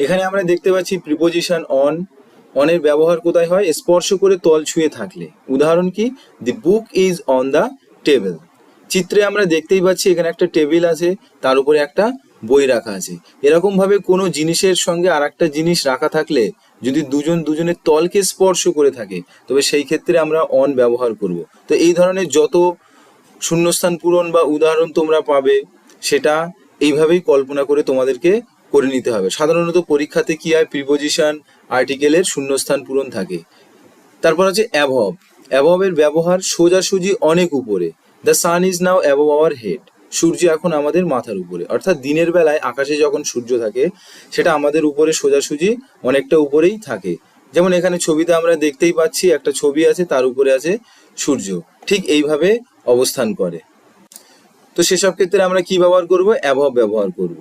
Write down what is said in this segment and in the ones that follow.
এখানে আমরা দেখতে পাচ্ছি প্রিপোজিশন অন। অনের ব্যবহার কোথায় হয়? স্পর্শ করে তল ছুঁয়ে থাকলে। উদাহরণ কি? The book is on the table. চিত্রে আমরা দেখতেই পাচ্ছি এখানে একটা টেবিল আছে, তার উপরে একটা বই রাখা আছে। এরকম ভাবে কোনো জিনিসের সঙ্গে আর একটা জিনিস রাখা থাকলে যদি দুজন দুজনের তলকে স্পর্শ করে থাকে তবে সেই ক্ষেত্রে আমরা অন ব্যবহার করব। তো এই ধরনের যত শূন্যস্থান পূরণ বা উদাহরণ তোমরা পাবে সেটা এইভাবেই কল্পনা করে তোমাদেরকে করে নিতে হবে। সাধারণত পরীক্ষাতে কি হয়, প্রিপোজিশন আর্টিকেলের শূন্যস্থান পূরণ থাকে। তারপর হচ্ছে অ্যাবভ। অ্যাবভের ব্যবহার সোজাসুজি অনেক উপরে। The sun is now above our head. সূর্য এখন আমাদের মাথার উপরে। অর্থাৎ দিনের বেলায় আকাশে যখন সূর্য থাকে সেটা আমাদের উপরে সোজাসুজি অনেকটা উপরেই থাকে। যেমন এখানে ছবিতে আমরা দেখতেই পাচ্ছি একটা ছবি আছে, তার উপরে আছে সূর্য, ঠিক এইভাবে অবস্থান করে। তো সেসব ক্ষেত্রে আমরা কি ব্যবহার করব? অ্যাবভ ব্যবহার করব।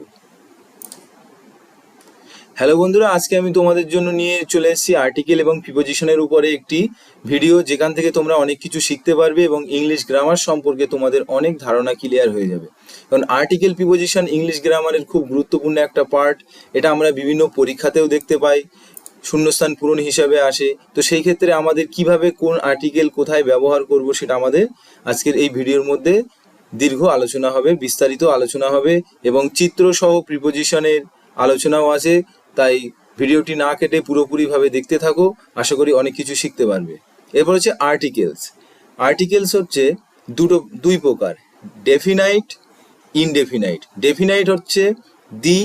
হ্যালো বন্ধুরা, আজকে আমি তোমাদের জন্য নিয়ে চলে এসেছি আর্টিকেল এবং প্রিপোজিশনের উপরে একটি ভিডিও, যেখান থেকে তোমরা অনেক কিছু শিখতে পারবে এবং ইংলিশ গ্রামার সম্পর্কে তোমাদের অনেক ধারণা ক্লিয়ার হয়ে যাবে। কারণ আর্টিকেল প্রিপোজিশন ইংলিশ গ্রামারের খুব গুরুত্বপূর্ণ একটা পার্ট। এটা আমরা বিভিন্ন পরীক্ষাতেও দেখতে পাই, শূন্যস্থান পূরণ হিসাবে আসে। তো সেই ক্ষেত্রে আমাদের কিভাবে কোন আর্টিকেল কোথায় ব্যবহার করব সেটা আমাদের আজকের এই ভিডিওর মধ্যে দীর্ঘ আলোচনা হবে, বিস্তারিত আলোচনা হবে এবং চিত্রসহ প্রিপোজিশনের আলোচনাও আছে। তাই ভিডিওটি না কেটে পুরোপুরিভাবে দেখতে থাকো, আশা করি অনেক কিছু শিখতে পারবে। এরপর হচ্ছে আর্টিকেলস। আর্টিকেলস হচ্ছে দুই প্রকার, ডেফিনাইট, ইনডেফিনাইট। ডেফিনাইট হচ্ছে দি,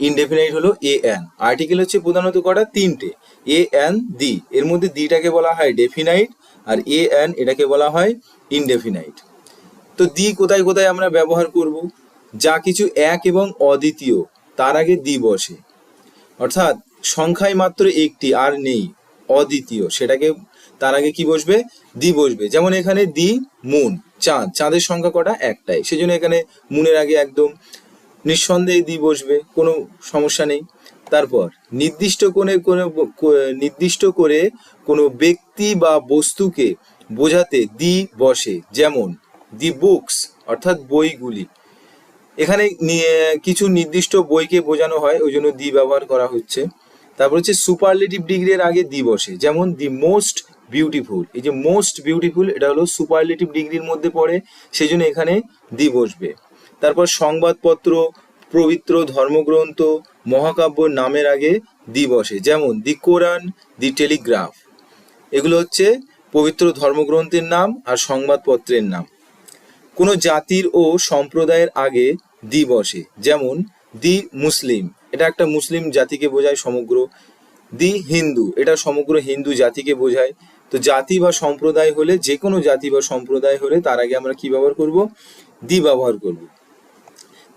ইনডেফিনাইট হলো এ এন। আর্টিকেল হচ্ছে প্রধানত কটা? তিনটে, এ এন দি। এর মধ্যে দিটাকে বলা হয় ডেফিনাইট আর এ এন এটাকে বলা হয় ইনডেফিনাইট। তো দি কোথায় কোথায় আমরা ব্যবহার করব? যা কিছু এক এবং অদ্বিতীয় তার আগে দি বসে, অর্থাৎ সংখ্যায় মাত্র একটি আর নেই, অদ্বিতীয়, সেটাকে তার আগে কি বসবে? দি বসবে। যেমন এখানে দি মুন, চাঁদ, চাঁদের সংখ্যা কটা? একটাই, সেজন্য এখানে মুনের আগে একদম নিঃসন্দেহে দি বসবে, কোনো সমস্যা নেই। তারপর নির্দিষ্ট করে কোনো ব্যক্তি বা বস্তুকে বোঝাতে দি বসে, যেমন দি বুকস, অর্থাৎ বইগুলি। এখানে কিছু নির্দিষ্ট বইকে বোঝানো হয়, ওই জন্য দি ব্যবহার করা হচ্ছে। তারপর হচ্ছে সুপারলেটিভ ডিগ্রির আগে দি বসে, যেমন দি মোস্ট বিউটিফুল। এই যে মোস্ট বিউটিফুল, এটা হলো সুপারলেটিভ ডিগ্রির মধ্যে পড়ে, সেই জন্য এখানে দি বসবে। তারপর সংবাদপত্র, পবিত্র ধর্মগ্রন্থ, মহাকাব্য নামের আগে দি বসে, যেমন দি কোরআন, দি টেলিগ্রাফ। এগুলো হচ্ছে পবিত্র ধর্মগ্রন্থের নাম আর সংবাদপত্রের নাম। কোনো জাতির ও সম্প্রদায়ের আগে দি বসে, যেমন দি মুসলিম, এটা একটা মুসলিম জাতিকে বোঝায় সমগ্র। দি হিন্দু, এটা সমগ্র হিন্দু জাতিকে বোঝায়। তো জাতি বা সম্প্রদায় হলে, যে কোনো জাতি বা সম্প্রদায় হলে তার আগে আমরা কি ব্যবহার করব? দি ব্যবহার করব।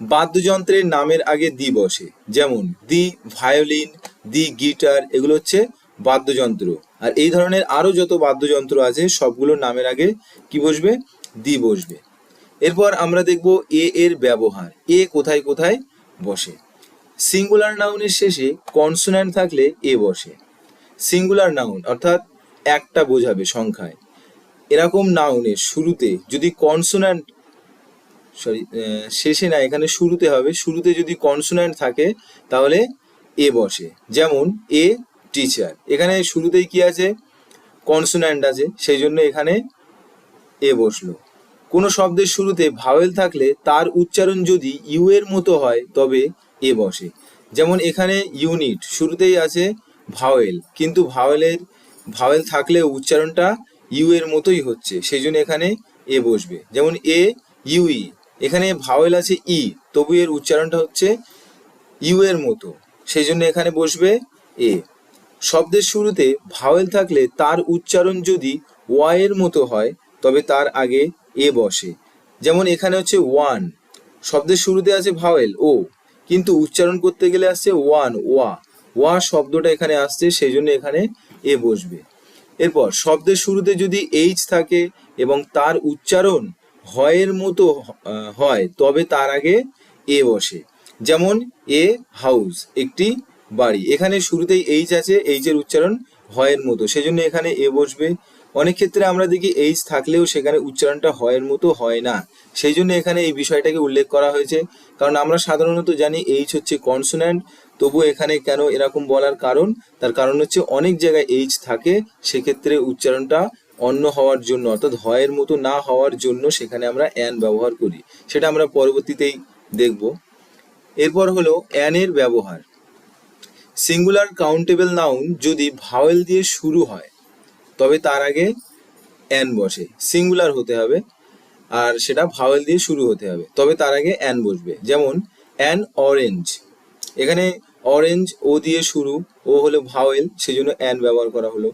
বাদ্যযন্ত্রের নামের আগে দি বসে, যেমন দি ভায়োলিন, দি গিটার, এগুলো হচ্ছে বাদ্যযন্ত্র। আর এই ধরনের আরো যত বাদ্যযন্ত্র আছে সবগুলোর নামের আগে কি বসবে? দি বসবে। এরপর আমরা দেখব এ এর ব্যবহার, এ কোথায় কোথায় বসে। সিঙ্গুলার নাউনের শেষে কনসোন্যান্ট থাকলে এ বসে। সিঙ্গুলার নাউন অর্থাৎ একটা বোঝাবে সংখ্যায়, এরকম নাউনের শুরুতে যদি কনসোন্যান্ট, শেষে না, এখানে শুরুতে হবে, শুরুতে যদি কনসোন্যান্ট থাকে তাহলে এ বসে। যেমন এ টিচার, এখানে শুরুতেই কি আছে? কনসোন্যান্ট আছে, সেই জন্য এখানে এ বসলো। কোনো শব্দের শুরুতে ভাওয়েল থাকলে তার উচ্চারণ যদি ইউ এর মতো হয় তবে এ বসে। যেমন এখানে ইউনিট, শুরুতেই আছে ভাওয়েল, কিন্তু ভাওয়েল থাকলে উচ্চারণটা ইউ এর মতোই হচ্ছে, সেই জন্য এখানে এ বসবে। যেমন এ ইউই, এখানে ভাওয়েল আছে ই, তবু এর উচ্চারণটা হচ্ছে ইউ এর মতো, সেই জন্য এখানে বসবে এ। শব্দের শুরুতে ভাওয়েল থাকলে তার উচ্চারণ যদি ওয়া এর মতো হয় তবে তার আগে এ বসে। যেমন এখানে হচ্ছে ওয়ান, শব্দের শুরুতে আছে ভাওয়েল ও, কিন্তু উচ্চারণ করতে গেলে আসছে ওয়ান, ওয়া, ওয়া শব্দটা এখানে আসছে, সেই জন্য এখানে এ বসবে। এরপর শব্দের শুরুতে যদি এইচ থাকে এবং তার উচ্চারণ হয়ের মতো হয় তবে তার আগে এ বসে। যেমন এ হাউস, একটি বাড়ি, এখানে শুরুতেই এইচ আছে, এইচ এর উচ্চারণ হয়ের মতো, সেজন্য এখানে এ বসবে। অনেক ক্ষেত্রে আমরা দেখি এইচ থাকলেও সেখানে উচ্চারণটা হয়ের মতো হয় না, সেই জন্য এখানে এই বিষয়টাকে উল্লেখ করা হয়েছে। কারণ আমরা সাধারণত জানি এইচ হচ্ছে কনসোন্যান্ট, তবু এখানে কেন এরকম বলার কারণ, তার কারণ হচ্ছে অনেক জায়গায় এইচ থাকে, সেক্ষেত্রে উচ্চারণটা অন্য হওয়ার জন্য অর্থাৎ হয়ের মতো না হওয়ার জন্য সেখানে আমরা অ্যান ব্যবহার করি, সেটা আমরা পরবর্তীতেই দেখব। এরপর হলো অ্যান এর ব্যবহার। সিঙ্গুলার কাউন্টেবল নাউন যদি ভাওয়েল দিয়ে শুরু হয় তবে তার আগে অ্যান বসে। সিঙ্গুলার হতে হবে আর সেটা ভাওয়েল দিয়ে শুরু হতে হবে, তবে তার আগে অ্যান বসবে। যেমন অ্যান অরেঞ্জ, এখানে অরেঞ্জ ও দিয়ে শুরু, ও হলো ভাওয়েল, সেজন্য অ্যান ব্যবহার করা হলো।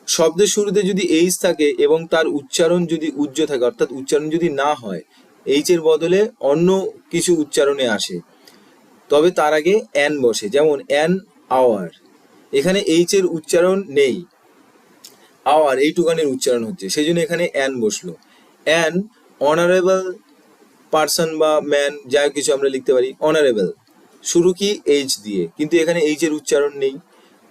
শব্দের শুরুতে যদি এইচ থাকে এবং তার উচ্চারণ যদি উজ্জ থাকে, অর্থাৎ উচ্চারণ যদি না হয়, এইচ এর বদলে অন্য কিছু উচ্চারণে আসে, তবে তার আগে অ্যান বসে। যেমন অ্যান আওয়ার, এখানে এইচ এর উচ্চারণ নেই, আওয়ার এইটুকানের উচ্চারণ হচ্ছে, সেই জন্য এখানে অ্যান বসলো। অ্যান অনারেবল পার্সন বা ম্যান, যা কিছু আমরা লিখতে পারি। অনারেবল শুরু কি এইচ দিয়ে, কিন্তু এখানে এইচ এর উচ্চারণ নেই,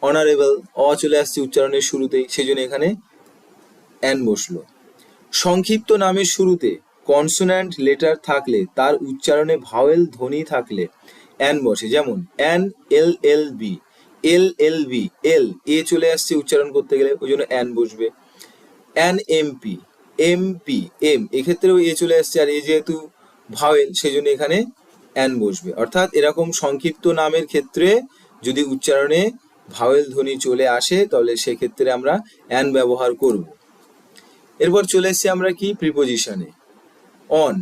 অনারেবল অ চলে আসছে উচ্চারণের শুরুতেই, সেই জন্য এখানে অ্যান বসলো। সংক্ষিপ্ত নামের শুরুতে কনসোন্যান্ট লেটার থাকলে তার উচ্চারণে ভাওয়েল ধ্বনি থাকলে অ্যান বসে। যেমন an L L B, L L B, L এ চলে আসছে উচ্চারণ করতে গেলে, ওই জন্য অ্যান বসবে। অ্যান এমপি, এমপি এম, এক্ষেত্রেও এ চলে আসছে, আর এ যেহেতু ভাওয়েল সেই জন্য এখানে অ্যান বসবে। অর্থাৎ এরকম সংক্ষিপ্ত নামের ক্ষেত্রে যদি উচ্চারণে ভাওয়েল ধ্বনি চলে আসে তাহলে সেক্ষেত্রে আমরা অ্যান ব্যবহার করব। এরপর চলে এসেছি আমরা কি প্রিপোজিশনে। অন,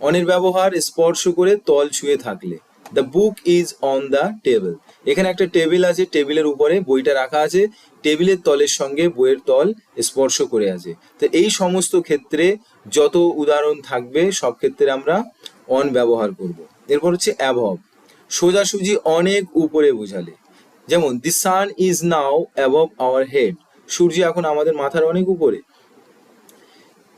অনের ব্যবহার স্পর্শ করে তল ছুঁয়ে থাকলে। The book is on the table, এখানে একটা টেবিল আছে, টেবিলের উপরে বইটা রাখা আছে, টেবিলের তলের সঙ্গে বইয়ের তল স্পর্শ করে আছে। তো এই সমস্ত ক্ষেত্রে যত উদাহরণ থাকবে সব ক্ষেত্রে আমরা অন ব্যবহার করব। এরপর হচ্ছে অ্যাবভ, সোজাসুজি অনেক উপরে বোঝালে। যেমন the sun is now above our head, সূর্য এখন আমাদের মাথার অনেক উপরে।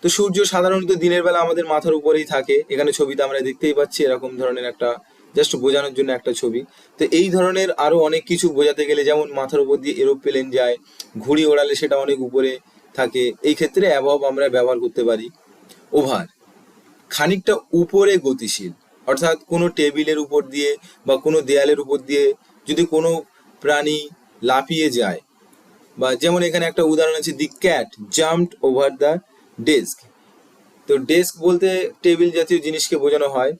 তো সূর্য সাধারণত দিনের বেলা আমাদের মাথার উপরেই থাকে, এখানে ছবিতে আমরা দেখতেই পাচ্ছি এরকম ধরনের একটা, জাস্ট বোঝানোর জন্য একটা ছবি। তো এই ধরনের আরো অনেক কিছু বোঝাতে গেলে, যেমন মাথার উপর দিয়ে এরোপ্লেন যায়, ঘুড়ি ওড়ালে সেটা অনেক উপরে থাকে, এই ক্ষেত্রে অ্যাবভ আমরা ব্যবহার করতে পারি। ওভার, খানিকটা উপরে গতিশীল, অর্থাৎ কোনো টেবিলের উপর দিয়ে বা কোনো দেয়ালের উপর দিয়ে যদি কোনো প্রাণী লাফিয়ে যায়, বা যেমন এখানে একটা উদাহরণ আছে, the cat jumped over the desk. তো ডেস্ক বলতে টেবিল জাতীয় জিনিসকে বোঝানো হয়,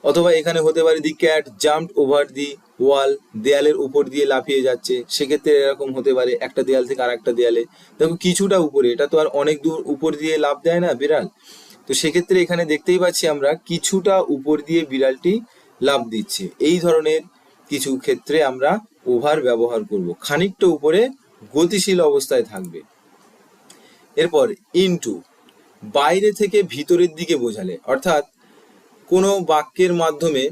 অথবা এখানে হতে পারে the cat jumped over the wall, দেয়ালের উপর দিয়ে লাফিয়ে যাচ্ছে, সেক্ষেত্রে এরকম হতে পারে একটা দেয়াল থেকে আর একটা দেয়ালে। দেখো কিছুটা উপরে, এটা তো আর অনেক দূর উপর দিয়ে লাফ দেয় না বিড়াল, তো সেক্ষেত্রে এখানে দেখতেই পাচ্ছি আমরা কিছুটা উপর দিয়ে বিড়ালটি লাফ দিচ্ছে। এই ধরনের কিছু ক্ষেত্রে আমরা ওভার ব্যবহার করব, খানিকটা উপরে গতিশীল অবস্থায় থাকবে। এরপর ইনটু, বাইরে থেকে ভিতরের দিকে বোঝালে, অর্থাৎ কোনো বাক্যের মাধ্যমে,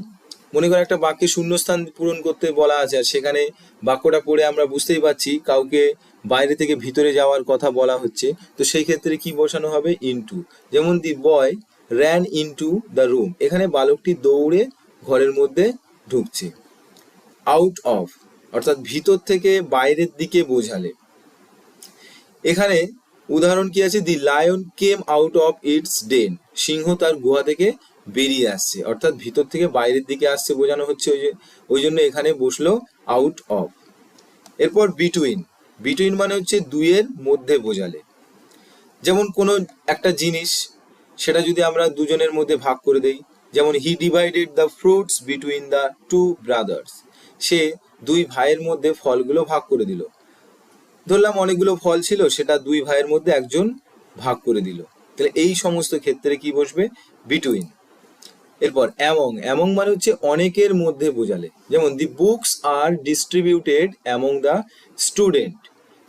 মনে করো একটা বাক্যে শূন্যস্থান পূরণ করতে বলা আছে, আর সেখানে বাক্যটা পড়ে আমরা বুঝতেই পারছি কাউকে বাইরে থেকে ভিতরে যাওয়ার কথা বলা হচ্ছে, তো সেই ক্ষেত্রে কি বসানো হবে? ইনটু। যেমন দি বয় র্যান ইনটু দ্য রুম, এখানে বালকটি দৌড়ে ঘরের মধ্যে ঢুকছে। আউট অফ, অর্থাৎ ভিতর থেকে বাইরের দিকে বোঝালে। এখানে উদাহরণ কি আছে? The lion came out of its den, সিংহ তার গুহা থেকে বেরিয়ে আসছে, অর্থাৎ ভিতর থেকে বাইরের দিকে আসছে বোঝানো হচ্ছে, ওই জন্য এখানে বসলো আউট অফ। এরপর বিটুইন, বিটুইন মানে হচ্ছে দুইয়ের মধ্যে বোঝালে। যেমন কোনো একটা জিনিস, সেটা যদি আমরা দুজনের মধ্যে ভাগ করে দেই, যেমন he divided the fruits between the two brothers, সে দুই ভাইয়ের মধ্যে ফলগুলো ভাগ করে দিল। ধরলাম অনেকগুলো ফল ছিল, সেটা দুই ভাইয়ের মধ্যে একজন ভাগ করে দিল, তাহলে এই সমস্ত ক্ষেত্রে কি বসবে? বিটুইন। এরপর অ্যামং, অ্যামং মানে হচ্ছে অনেকের মধ্যে বোঝালে। যেমন দি books are distributed among the student,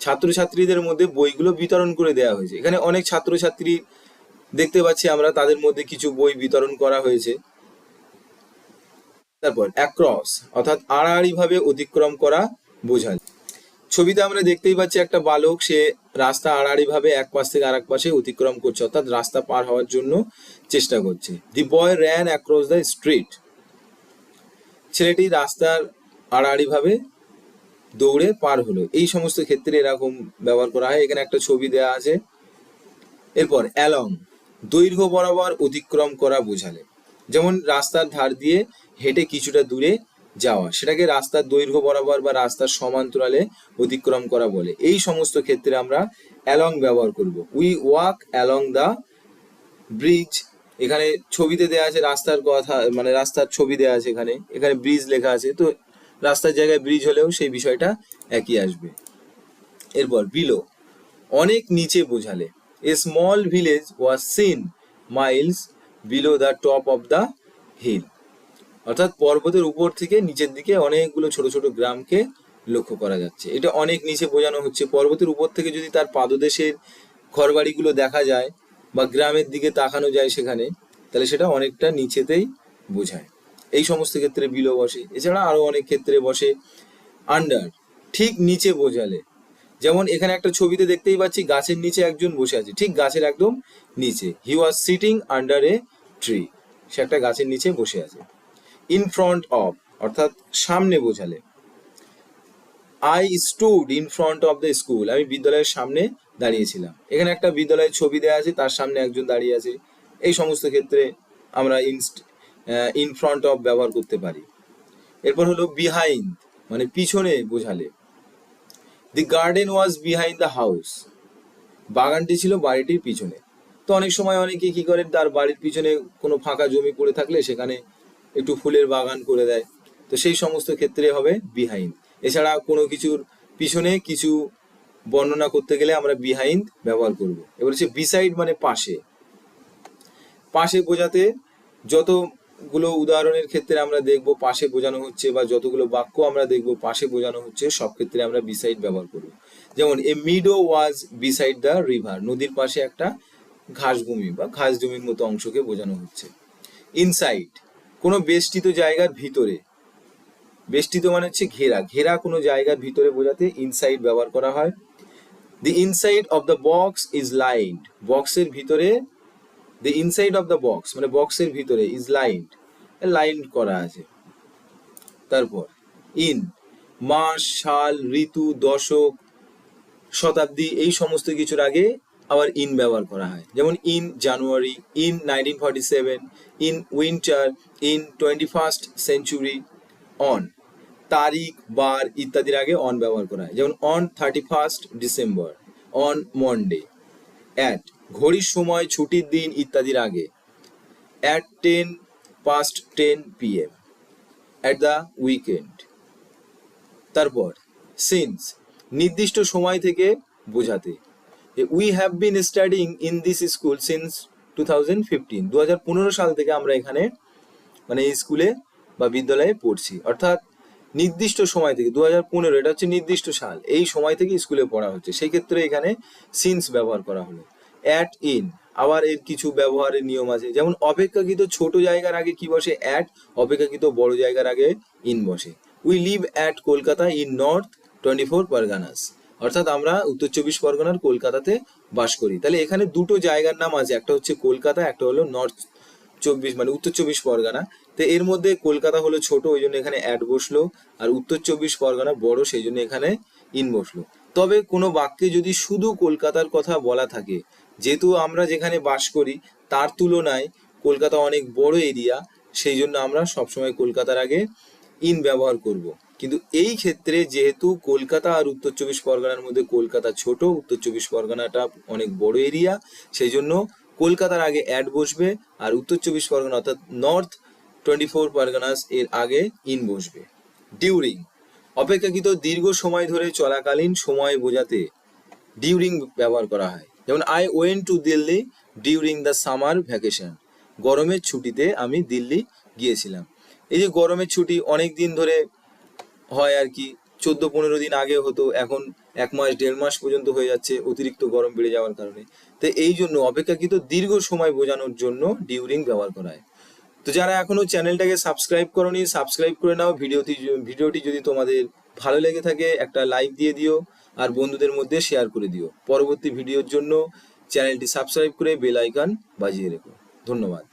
ছাত্রছাত্রীদের মধ্যে বইগুলো বিতরণ করে দেওয়া হয়েছে। এখানে অনেক ছাত্রছাত্রী দেখতে পাচ্ছি আমরা, তাদের মধ্যে কিছু বই বিতরণ করা হয়েছে। তারপর অ্যাক্রস, অর্থাৎ আড়াআড়ি ভাবে অতিক্রম করা বোঝায়। ছবিতে আমরা দেখতেই পাচ্ছি একটা বালক, সে রাস্তা আড়াআড়ি ভাবে এক পাশ থেকে আরেক পাশে অতিক্রম করছে, অর্থাৎ রাস্তা পার হওয়ার জন্য চেষ্টা করছে। দি বয় র্যান অ্যাক্রস দ্য স্ট্রিট, ছেলেটি রাস্তার আড়াআড়ি ভাবে দৌড়ে পার হলো। এই সমস্ত ক্ষেত্রে এরকম ব্যবহার করা হয়। এখানে একটা ছবি দেওয়া আছে। এরপর অ্যালং, দৈর্ঘ্য বরাবর অতিক্রম করা বোঝালে। যেমন রাস্তার ধার দিয়ে হেঁটে কিছুটা দূরে যাওয়া, সেটাকে রাস্তার দৈর্ঘ্য বরাবর বা রাস্তার সমান্তরালে অতিক্রম করা বলে। এই সমস্ত ক্ষেত্রে আমরা অ্যালং ব্যবহার করব। We walk along the bridge. এখানে ছবিতে দেওয়া আছে রাস্তার কথা, মানে রাস্তার ছবি দেওয়া আছে, এখানে এখানে ব্রিজ লেখা আছে, তো রাস্তার জায়গায় ব্রিজ হলেও সেই বিষয়টা একই আসবে। এরপর বিলো, অনেক নিচে বোঝালে। A small village was seen miles below the top of the hill. অর্থাৎ পর্বতের উপর থেকে নিচের দিকে অনেকগুলো ছোট ছোট গ্রামকে লক্ষ্য করা যাচ্ছে। এটা অনেক নিচে বোঝানো হচ্ছে। পর্বতের উপর থেকে যদি তার পাদদেশের ঘরবাড়িগুলো দেখা যায় বা গ্রামের দিকে তাকানো যায় সেখানে, তাহলে সেটা অনেকটা নিচেতেই বোঝায়। এই সমস্ত ক্ষেত্রে বিলো বসে। এছাড়া আরো অনেক ক্ষেত্রে বসে আন্ডার, ঠিক নিচে বোঝালে। যেমন এখানে একটা ছবিতে দেখতেই পাচ্ছি গাছের নিচে একজন বসে আছে, ঠিক গাছের একদম নিচে। He was sitting under a tree, সে একটা গাছের নিচে বসে আছে। ইন ফ্রন্ট অফ, অর্থাৎ সামনে বোঝালে। I stood in front of the school, আমি বিদ্যালয়ের সামনে দাঁড়িয়েছিলাম। এখানে একটা বিদ্যালয়ের ছবি দেওয়া আছে, তার সামনে একজন দাঁড়িয়ে আছে। এই সমস্ত ক্ষেত্রে আমরা ইন ফ্রন্ট অফ ব্যবহার করতে পারি। এরপর হলো বিহাইন্ড, মানে পিছনে বোঝালে। দি garden was behind the house, বাগানটি ছিল বাড়িটির পিছনে। তো অনেক সময় অনেকে কি করে, তার বাড়ির পিছনে কোনো ফাঁকা জমি পড়ে থাকলে সেখানে একটু ফুলের বাগান করে দেয়, তো সেই সমস্ত ক্ষেত্রে হবে বিহাইন্ড। এছাড়া কোনো কিছুর পিছনে কিছু বর্ণনা করতে গেলে আমরা বিহাইন্ড ব্যবহার করব। এবার হচ্ছে বিসাইড, মানে পাশে। পাশে বোঝাতে যতগুলো উদাহরণের ক্ষেত্রে আমরা দেখব পাশে বোঝানো হচ্ছে, বা যতগুলো বাক্য আমরা দেখব পাশে বোঝানো হচ্ছে, সব ক্ষেত্রে আমরা বিসাইড ব্যবহার করব। যেমন a meadow was beside the river, নদীর পাশে একটা ঘাসভূমি বা ঘাস জমির মতো অংশকে বোঝানো হচ্ছে। ইনসাইড, কোনো বেষ্টিত জায়গার ভিতরে। বেষ্টিত মানে হচ্ছে ঘেরা, ঘেরা কোনো জায়গার ভিতরে বোঝাতে ইনসাইড ব্যবহার করা হয়। The inside of the box is lined, বক্সের ভিতরে। The inside of the box মানে বক্সের ভিতরে, ইজ লাইন্ড, লাইন করা আছে। তারপর ইন, মাস, সাল, ঋতু, দশক, শতাব্দী, এই সমস্ত কিছুর আগে আবার ইন ব্যবহার করা হয়। যেমন in January, in 1947, in winter, in 21st century. On, তারিখ, বার ইত্যাদির আগে অন ব্যবহার করা হয়। যেমন on 31st December, on Monday. At, ঘড়ির সময়, ছুটির দিন ইত্যাদির আগে। At 10 PM, at the weekend. তারপর সিন্স, নির্দিষ্ট সময় থেকে বোঝাতে। We have been studying in this school since 2015, 2015 সাল থেকে আমরা এখানে মানে এই স্কুলে বা বিদ্যালয়ে পড়ছি। অর্থাৎ নির্দিষ্ট সময় থেকে, 2015, এটা হচ্ছে নির্দিষ্ট সাল, এই সময় থেকে স্কুলে পড়া হচ্ছে, সেই ক্ষেত্রে এখানে সিন্স ব্যবহার করা হলো। অ্যাট ইন, আবার এর কিছু ব্যবহারের নিয়ম আছে। যেমন অপেক্ষাকৃত ছোট জায়গার আগে কি বসে? অ্যাট। অপেক্ষাকৃত বড় জায়গার আগে ইন বসে। We live at Kolkata in north 24 Parganas, অর্থাৎ আমরা উত্তর 24 পরগনার কলকাতাতে বাস করি। তাহলে এখানে দুটো জায়গার নাম আছে, একটা হচ্ছে কলকাতা, একটা হলো নর্থ 24 মানে উত্তর 24 পরগনা। তো এর মধ্যে কলকাতা হলো ছোট, ওই জন্য এখানে অ্যাট বসলো, আর উত্তর 24 পরগনা বড়, সেই জন্য এখানে ইন বসলো। তবে কোনো বাক্যে যদি শুধু কলকাতার কথা বলা থাকে, যেহেতু আমরা যেখানে বাস করি তার তুলনায় কলকাতা অনেক বড় এরিয়া, সেই জন্য আমরা সবসময় কলকাতার আগে ইন ব্যবহার করব। কিন্তু এই ক্ষেত্রে যেহেতু কলকাতা আর উত্তর 24 পরগনার মধ্যে কলকাতা ছোট, উত্তর 24 পরগনাটা অনেক বড় এরিয়া, সেই জন্য কলকাতার আগে অ্যাট বসবে, আর উত্তর 24 পরগনা অর্থাৎ নর্থ 24 পরগনাস এর আগে ইন বসবে। ডিউরিং, অপেক্ষাকৃত দীর্ঘ সময় ধরে চলাকালীন সময় বোঝাতে ডিউরিং ব্যবহার করা হয়। যেমন I went to Delhi during the summer vacation, গরমের ছুটিতে আমি দিল্লি গিয়েছিলাম। এই যে গরমের ছুটি অনেক দিন ধরে হয় আর কি, 14-15 দিন আগে হতো, এখন 1 মাস 1.5 মাস পর্যন্ত হয়ে যাচ্ছে অতিরিক্ত গরম বেড়ে যাওয়ার কারণে। তো এই জন্য অপেক্ষাকৃত দীর্ঘ সময় বোঝানোর জন্য ডিউরিং ব্যবহার করা হয়। তো যারা এখনো চ্যানেলটাকে সাবস্ক্রাইব করোনি, সাবস্ক্রাইব করে নাও। ভিডিওটি যদি তোমাদের ভালো লেগে থাকে একটা লাইক দিয়ে দিও, আর বন্ধুদের মধ্যে শেয়ার করে দিও। পরবর্তী ভিডিওর জন্য চ্যানেলটি সাবস্ক্রাইব করে বেল আইকন বাজিয়ে রেখো। ধন্যবাদ।